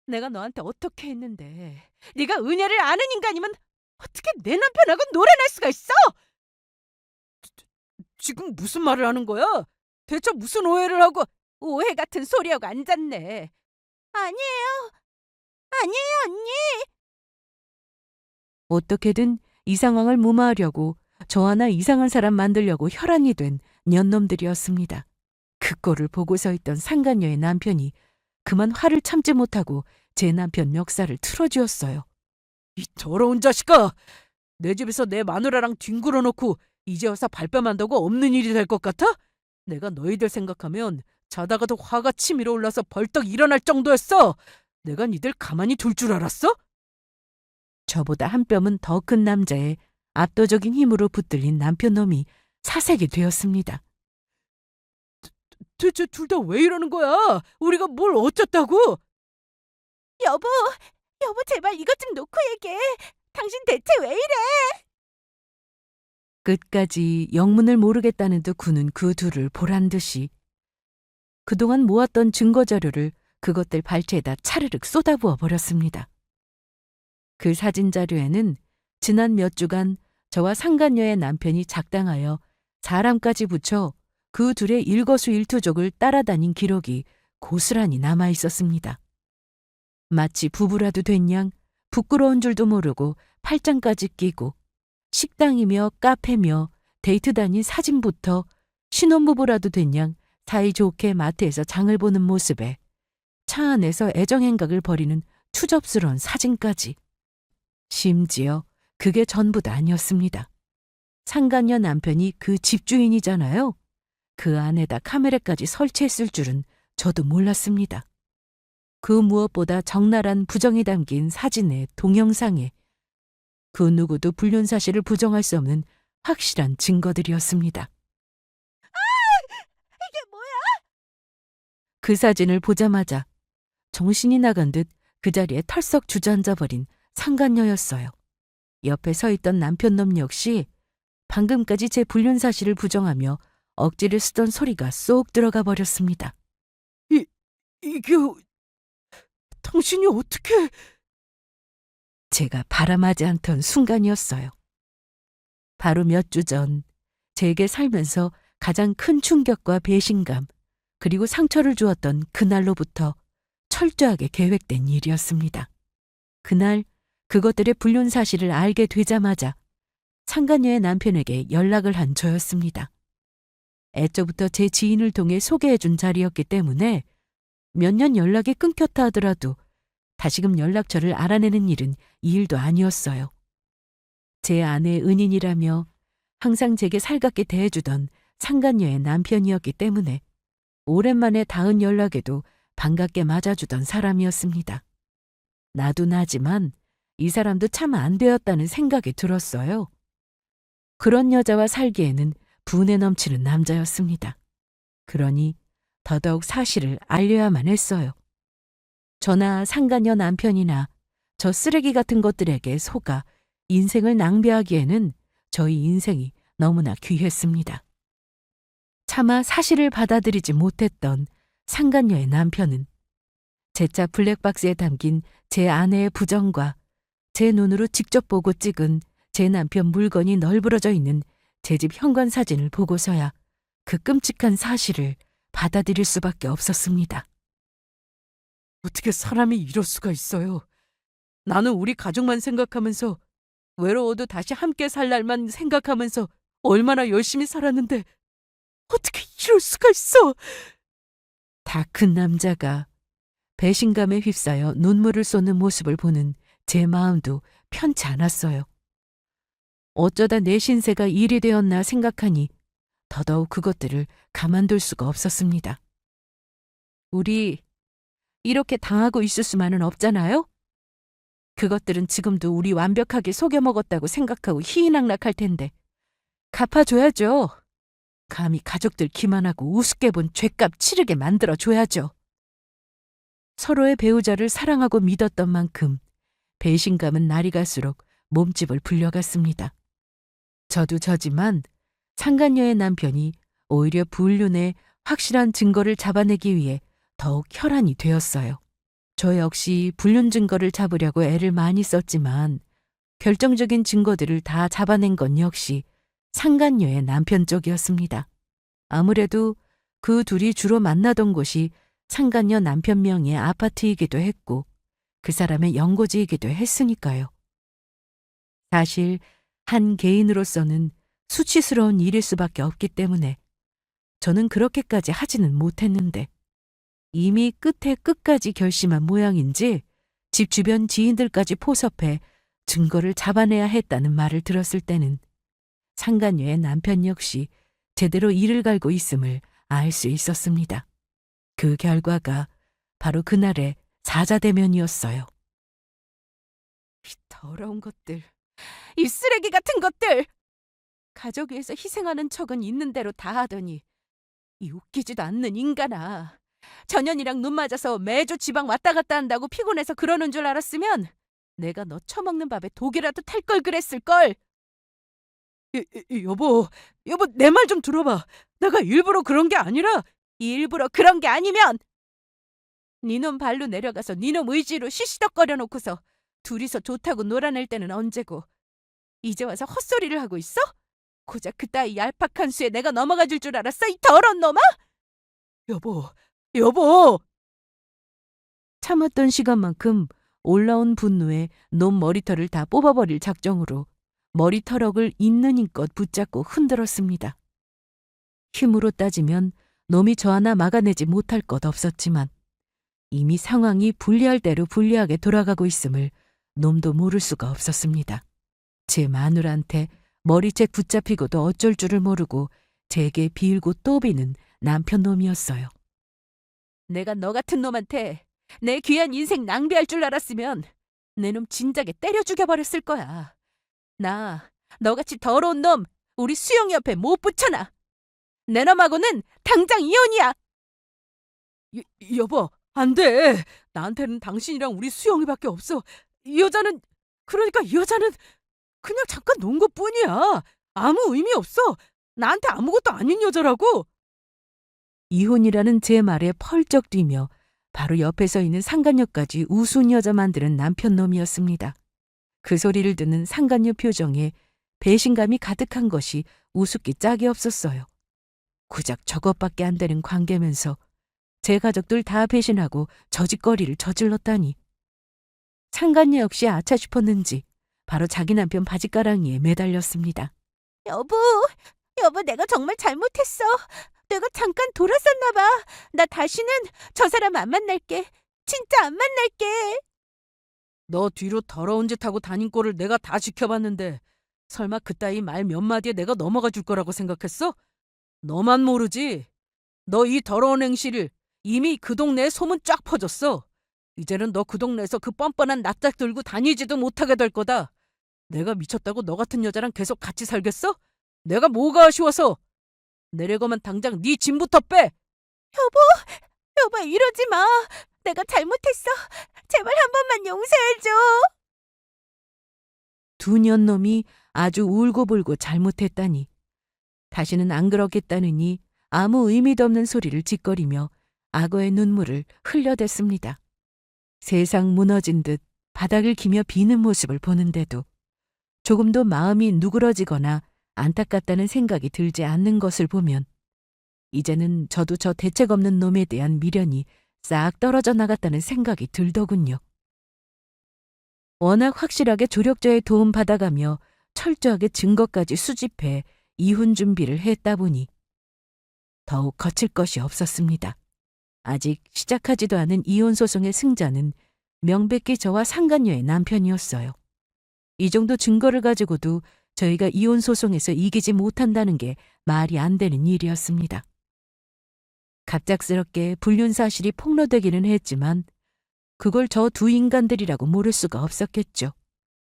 내가 너한테 어떻게 했는데 네가 은혜를 아는 인간이면 어떻게 내 남편하고 노래날 수가 있어? 지금 무슨 말을 하는 거야? 대체 무슨 오해를 하고? 오해 같은 소리하고 앉았네. 아니에요. 아니에요, 언니. 어떻게든 이 상황을 무마하려고 저 하나 이상한 사람 만들려고 혈안이 된 년놈들이었습니다. 그 꼴을 보고 서 있던 상간녀의 남편이 그만 화를 참지 못하고 제 남편 멱살을 틀어쥐었어요. 이 더러운 자식아! 내 집에서 내 마누라랑 뒹굴어 놓고 이제 와서 발뺌한다고 없는 일이 될 것 같아? 내가 너희들 생각하면 자다가도 화가 치밀어 올라서 벌떡 일어날 정도였어. 내가 니들 가만히 둘 줄 알았어? 저보다 한 뼘은 더 큰 남자의 압도적인 힘으로 붙들린 남편 놈이 사색이 되었습니다. 대체 둘 다 왜 이러는 거야? 우리가 뭘 어쨌다고? 여보, 제발 이것 좀 놓고 얘기해. 당신 대체 왜 이래? 끝까지 영문을 모르겠다는 듯 구는 그 둘을 보란 듯이 그동안 모았던 증거 자료를 그것들 발치에다 차르륵 쏟아부어 버렸습니다. 그 사진 자료에는 지난 몇 주간 저와 상간녀의 남편이 작당하여 사람까지 붙여 그 둘의 일거수일투족을 따라다닌 기록이 고스란히 남아 있었습니다. 마치 부부라도 된 양 부끄러운 줄도 모르고 팔짱까지 끼고 식당이며 카페며 데이트 다닌 사진부터 신혼부부라도 된 양 사이좋게 마트에서 장을 보는 모습에 차 안에서 애정행각을 벌이는 추접스러운 사진까지. 심지어 그게 전부도 아니었습니다. 상간녀 남편이 그 집주인이잖아요. 그 안에다 카메라까지 설치했을 줄은 저도 몰랐습니다. 그 무엇보다 적나라한 부정이 담긴 사진의 동영상에 그 누구도 불륜 사실을 부정할 수 없는 확실한 증거들이었습니다. 이게 뭐야? 그 사진을 보자마자 정신이 나간 듯 그 자리에 털썩 주저앉아버린 상간녀였어요. 옆에 서 있던 남편놈 역시 방금까지 제 불륜 사실을 부정하며 억지를 쓰던 소리가 쏙 들어가 버렸습니다. 이게 당신이 어떻게... 제가 바람하지 않던 순간이었어요. 바로 몇 주 전 제게 살면서 가장 큰 충격과 배신감 그리고 상처를 주었던 그날로부터 철저하게 계획된 일이었습니다. 그날 그것들의 불륜 사실을 알게 되자마자 상간녀의 남편에게 연락을 한 저였습니다. 애초부터 제 지인을 통해 소개해준 자리였기 때문에 몇 년 연락이 끊겼다 하더라도 다시금 연락처를 알아내는 일은 이 일도 아니었어요. 제 아내의 은인이라며 항상 제게 살갑게 대해주던 상간녀의 남편이었기 때문에 오랜만에 닿은 연락에도 반갑게 맞아주던 사람이었습니다. 나도 나지만 이 사람도 참 안 되었다는 생각이 들었어요. 그런 여자와 살기에는 분에 넘치는 남자였습니다. 그러니 더더욱 사실을 알려야만 했어요. 저나 상간녀 남편이나 저 쓰레기 같은 것들에게 속아 인생을 낭비하기에는 저희 인생이 너무나 귀했습니다. 차마 사실을 받아들이지 못했던 상간녀의 남편은 제 차 블랙박스에 담긴 제 아내의 부정과 제 눈으로 직접 보고 찍은 제 남편 물건이 널브러져 있는 제 집 현관 사진을 보고서야 그 끔찍한 사실을 받아들일 수밖에 없었습니다. 어떻게 사람이 이럴 수가 있어요. 나는 우리 가족만 생각하면서 외로워도 다시 함께 살 날만 생각하면서 얼마나 열심히 살았는데 어떻게 이럴 수가 있어. 다 큰 남자가 배신감에 휩싸여 눈물을 쏟는 모습을 보는 제 마음도 편치 않았어요. 어쩌다 내 신세가 일이 되었나 생각하니 더더욱 그것들을 가만둘 수가 없었습니다. 우리 이렇게 당하고 있을 수만은 없잖아요? 그것들은 지금도 우리 완벽하게 속여먹었다고 생각하고 희희낙낙할 텐데 갚아줘야죠. 감히 가족들 기만하고 우습게 본 죄값 치르게 만들어줘야죠. 서로의 배우자를 사랑하고 믿었던 만큼 배신감은 날이 갈수록 몸집을 불려갔습니다. 저도 저지만 상간녀의 남편이 오히려 불륜의 확실한 증거를 잡아내기 위해 더욱 혈안이 되었어요. 저 역시 불륜 증거를 잡으려고 애를 많이 썼지만 결정적인 증거들을 다 잡아낸 건 역시 상간녀의 남편 쪽이었습니다. 아무래도 그 둘이 주로 만나던 곳이 상간녀 남편 명의의 아파트이기도 했고 그 사람의 연고지이기도 했으니까요. 사실 한 개인으로서는 수치스러운 일일 수밖에 없기 때문에 저는 그렇게까지 하지는 못했는데 이미 끝에 끝까지 결심한 모양인지 집 주변 지인들까지 포섭해 증거를 잡아내야 했다는 말을 들었을 때는 상간녀의 남편 역시 제대로 이를 갈고 있음을 알 수 있었습니다. 그 결과가 바로 그날의 사자대면이었어요. 이 더러운 것들, 이 쓰레기 같은 것들! 가족 위해서 희생하는 척은 있는 대로 다 하더니 이 웃기지도 않는 인간아. 전현이랑 눈 맞아서 매주 지방 왔다 갔다 한다고 피곤해서 그러는 줄 알았으면 내가 너 처먹는 밥에 독이라도 탈 걸 그랬을걸. 여보, 내 말 좀 들어봐. 내가 일부러 그런 게 아니라 일부러 그런 게 아니면 니놈 발로 내려가서 니놈 의지로 시시덕거려 놓고서 둘이서 좋다고 놀아낼 때는 언제고 이제 와서 헛소리를 하고 있어? 고작 그따위 얄팍한 수에 내가 넘어가 줄 줄 알았어? 이 더러운 놈아? 여보! 참았던 시간만큼 올라온 분노에 놈 머리털을 다 뽑아버릴 작정으로 머리털럭을 있는 힘껏 붙잡고 흔들었습니다. 힘으로 따지면 놈이 저 하나 막아내지 못할 것 없었지만 이미 상황이 불리할 대로 불리하게 돌아가고 있음을 놈도 모를 수가 없었습니다. 제 마누라한테 머리채 붙잡히고도 어쩔 줄을 모르고 제게 빌고 또 비는 남편 놈이었어요. 내가 너 같은 놈한테 내 귀한 인생 낭비할 줄 알았으면 내 놈 진작에 때려 죽여버렸을 거야. 나 너같이 더러운 놈 우리 수영이 옆에 못 붙여놔. 내 놈하고는 당장 이혼이야. 여보, 안 돼. 나한테는 당신이랑 우리 수영이밖에 없어. 이 여자는 그냥 잠깐 논 것뿐이야. 아무 의미 없어. 나한테 아무것도 아닌 여자라고. 이혼이라는 제 말에 펄쩍 뛰며 바로 옆에 서 있는 상간녀까지 우스운 여자 만드는 남편 놈이었습니다. 그 소리를 듣는 상간녀 표정에 배신감이 가득한 것이 우습기 짝이 없었어요. 고작 저것밖에 안 되는 관계면서 제 가족들 다 배신하고 저짓거리를 저질렀다니. 상간녀 역시 아차 싶었는지 바로 자기 남편 바지가랑이에 매달렸습니다. 여보, 내가 정말 잘못했어. 내가 잠깐 돌았었나 봐. 나 다시는 저 사람 안 만날게. 진짜 안 만날게. 너 뒤로 더러운 짓 하고 다닌 꼴을 내가 다 지켜봤는데 설마 그따위 말 몇 마디에 내가 넘어가 줄 거라고 생각했어? 너만 모르지. 너 이 더러운 행실을 이미 그 동네에 소문 쫙 퍼졌어. 이제는 너 그 동네에서 그 뻔뻔한 낯짝 들고 다니지도 못하게 될 거다. 내가 미쳤다고 너 같은 여자랑 계속 같이 살겠어? 내가 뭐가 아쉬워서. 내려가면 당장 네 짐부터 빼. 여보, 이러지 마. 내가 잘못했어. 제발 한 번만 용서해줘. 두 년놈이 아주 울고불고 잘못했다니. 다시는 안 그러겠다느니 아무 의미도 없는 소리를 짓거리며 악어의 눈물을 흘려댔습니다. 세상 무너진 듯 바닥을 기며 비는 모습을 보는데도 조금도 마음이 누그러지거나 안타깝다는 생각이 들지 않는 것을 보면 이제는 저도 저 대책 없는 놈에 대한 미련이 싹 떨어져 나갔다는 생각이 들더군요. 워낙 확실하게 조력자의 도움 받아가며 철저하게 증거까지 수집해 이혼 준비를 했다 보니 더욱 거칠 것이 없었습니다. 아직 시작하지도 않은 이혼 소송의 승자는 명백히 저와 상간녀의 남편이었어요. 이 정도 증거를 가지고도 저희가 이혼 소송에서 이기지 못한다는 게 말이 안 되는 일이었습니다. 갑작스럽게 불륜 사실이 폭로되기는 했지만 그걸 저 두 인간들이라고 모를 수가 없었겠죠.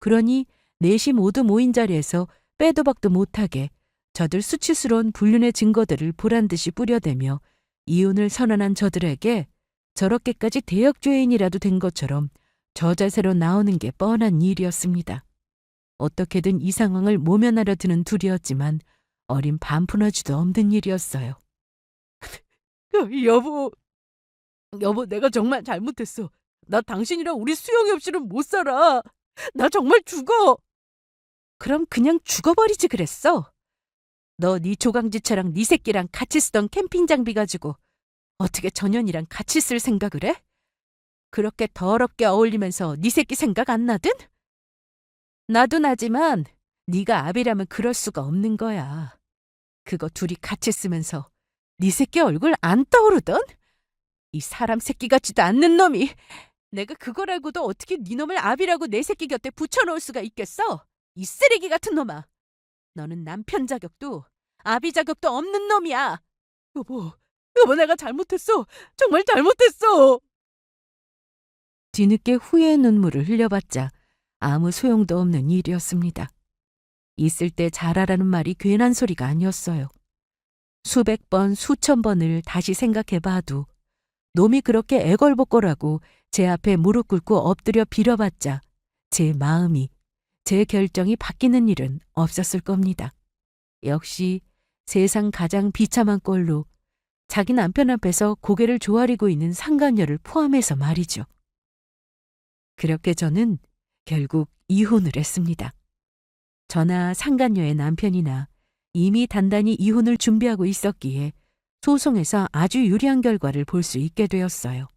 그러니 넷이 모두 모인 자리에서 빼도 박도 못하게 저들 수치스러운 불륜의 증거들을 보란듯이 뿌려대며 이혼을 선언한 저들에게 저렇게까지 대역죄인이라도 된 것처럼 저 자세로 나오는 게 뻔한 일이었습니다. 어떻게든 이 상황을 모면하려 드는 둘이었지만 어린 반푼어지도 없는 일이었어요. 여보, 내가 정말 잘못했어. 나 당신이랑 우리 수영이 없이는 못 살아. 나 정말 죽어. 그럼 그냥 죽어버리지 그랬어. 너 네 조강지처랑 네 새끼랑 같이 쓰던 캠핑 장비 가지고 어떻게 전현이랑 같이 쓸 생각을 해? 그렇게 더럽게 어울리면서 네 새끼 생각 안 나든? 나도 나지만 네가 아비라면 그럴 수가 없는 거야. 그거 둘이 같이 쓰면서 네 새끼 얼굴 안 떠오르던? 이 사람 새끼 같지도 않는 놈이 내가 그걸 알고도 어떻게 네 놈을 아비라고 내 새끼 곁에 붙여놓을 수가 있겠어? 이 쓰레기 같은 놈아. 너는 남편 자격도 아비 자격도 없는 놈이야. 여보, 내가 잘못했어. 정말 잘못했어. 뒤늦게 후회의 눈물을 흘려봤자 아무 소용도 없는 일이었습니다. 있을 때 잘하라는 말이 괜한 소리가 아니었어요. 수백 번, 수천 번을 다시 생각해봐도 놈이 그렇게 애걸복걸하고 제 앞에 무릎 꿇고 엎드려 빌어봤자 제 마음이, 제 결정이 바뀌는 일은 없었을 겁니다. 역시 세상 가장 비참한 꼴로 자기 남편 앞에서 고개를 조아리고 있는 상간녀를 포함해서 말이죠. 그렇게 저는 결국 이혼을 했습니다. 저나 상간녀의 남편이나 이미 단단히 이혼을 준비하고 있었기에 소송에서 아주 유리한 결과를 볼 수 있게 되었어요.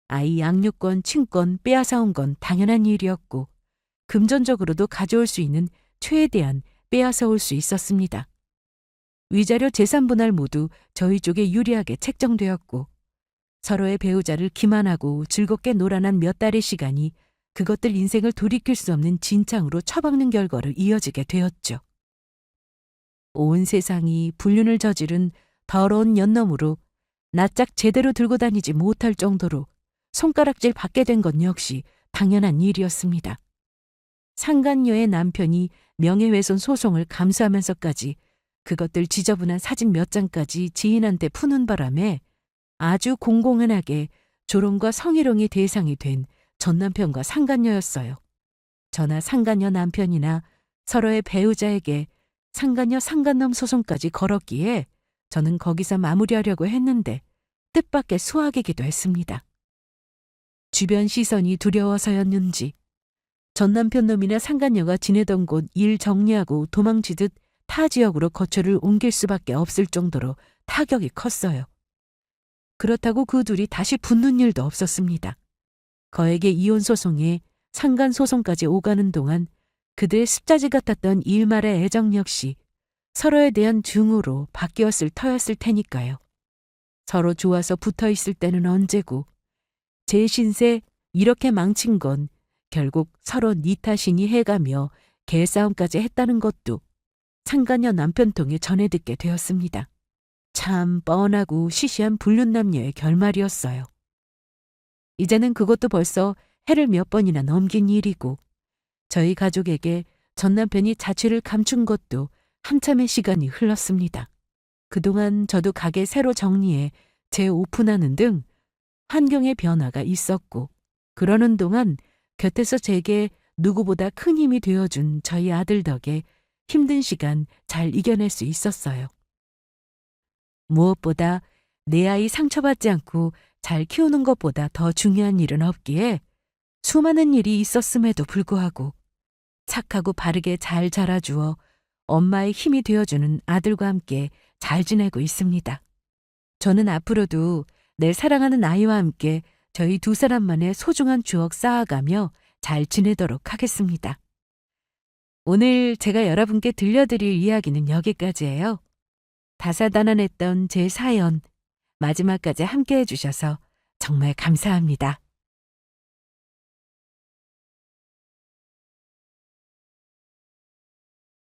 아이 양육권, 친권 빼앗아온 건 당연한 일이었고 금전적으로도 가져올 수 있는 최대한 빼앗아올 수 있었습니다. 위자료 재산 분할 모두 저희 쪽에 유리하게 책정되었고 서로의 배우자를 기만하고 즐겁게 놀아난 몇 달의 시간이 그것들 인생을 돌이킬 수 없는 진창으로 처박는 결과로 이어지게 되었죠. 온 세상이 불륜을 저지른 더러운 연놈으로 낯짝 제대로 들고 다니지 못할 정도로 손가락질 받게 된 건 역시 당연한 일이었습니다. 상간녀의 남편이 명예훼손 소송을 감수하면서까지 그것들 지저분한 사진 몇 장까지 지인한테 푸는 바람에 아주 공공연하게 조롱과 성희롱의 대상이 된 전 남편과 상간녀였어요. 저나 상간녀 남편이나 서로의 배우자에게 상간녀 상간놈 소송까지 걸었기에 저는 거기서 마무리하려고 했는데 뜻밖의 수학이기도 했습니다. 주변 시선이 두려워서였는지 전 남편 놈이나 상간녀가 지내던 곳 일 정리하고 도망치듯 타 지역으로 거처를 옮길 수밖에 없을 정도로 타격이 컸어요. 그렇다고 그 둘이 다시 붙는 일도 없었습니다. 거액의 이혼 소송에 상간 소송까지 오가는 동안 그들의 습자지 같았던 일말의 애정 역시 서로에 대한 증오로 바뀌었을 터였을 테니까요. 서로 좋아서 붙어 있을 때는 언제고 제 신세 이렇게 망친 건 결국 서로 니 탓이니 해가며 개싸움까지 했다는 것도 상간녀 남편 통해 전해 듣게 되었습니다. 참 뻔하고 시시한 불륜남녀의 결말이었어요. 이제는 그것도 벌써 해를 몇 번이나 넘긴 일이고 저희 가족에게 전 남편이 자취를 감춘 것도 한참의 시간이 흘렀습니다. 그동안 저도 가게 새로 정리해 재오픈하는 등 환경의 변화가 있었고 그러는 동안 곁에서 제게 누구보다 큰 힘이 되어준 저희 아들 덕에 힘든 시간 잘 이겨낼 수 있었어요. 무엇보다 내 아이 상처받지 않고 잘 키우는 것보다 더 중요한 일은 없기에 수많은 일이 있었음에도 불구하고 착하고 바르게 잘 자라주어 엄마의 힘이 되어주는 아들과 함께 잘 지내고 있습니다. 저는 앞으로도 내 사랑하는 아이와 함께 저희 두 사람만의 소중한 추억 쌓아가며 잘 지내도록 하겠습니다. 오늘 제가 여러분께 들려드릴 이야기는 여기까지예요. 다사다난했던 제 사연, 마지막까지 함께 해주셔서 정말 감사합니다.